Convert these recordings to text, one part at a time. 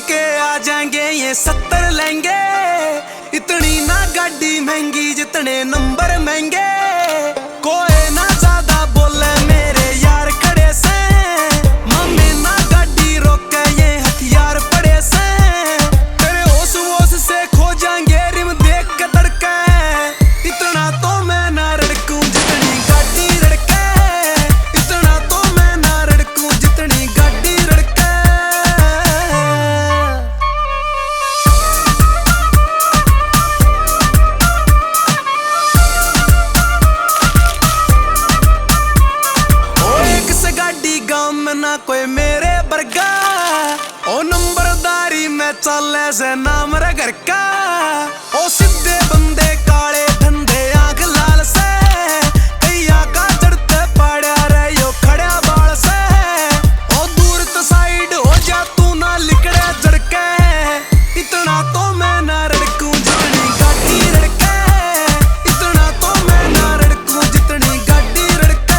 के आ जाएंगे ये 70 लेंगे। इतनी ना गाड़ी महंगी जितने नंबर महंगे। कोई ना ज्यादा बोले मेरे यार खड़े से। मम्मी ना गाड़ी रोके ये हथियार पड़े से। तेरे होश वोश से खो जाएंगे रिम देख के तड़के। इतना तो मैं ना रड़कूं जितनी गाड़ी रड़के। इतना तो मैं ना रड़कूं जितनी गाड़ी रड़के। गाँव में ना कोई मेरे बरगा। ओ नंबरदारी में चले से नाम रे घर का। ओ सीधे बंदे काले धंधे आंख लाल से। कैया का जड़ते पाड़ा रे यो खड़ा बाल से। ओ दूर तो साइड हो जा तू ना लिकड़े जड़के। इतना तो मैं ना रड़कूं जितनी गाड़ी रड़के। इतना तो मैं ना रड़कूं जितनी गाड़ी रड़के।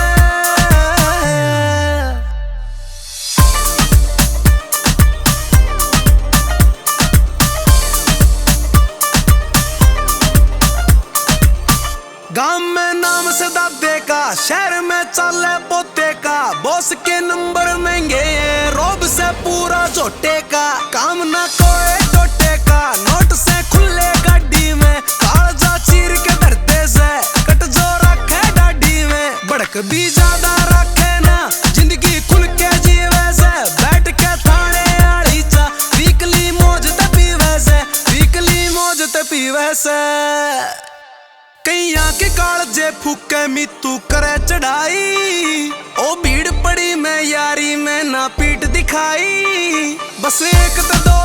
गांव में नाम से दादे का, शहर में चले पोते का। बॉस के नंबर महंगे रोब से पूरा झोटे का। काम ना कोई टोटे का, नोट से खुले गाड़ी में। कालजा चीर के धरते से कट जो रखे डाडी में। भड़क भी ज्यादा रखे ना जिंदगी खुल के जीवे से। बैठ के थाने आड़ी चा वीकली मौज ते पीवे से। वीकली मौज ते पीवे से। कैया के कालजे फूके मितू करे चढ़ाई। ओ भीड़ पड़ी मैं यारी में ना पीठ दिखाई। बस एक तो दो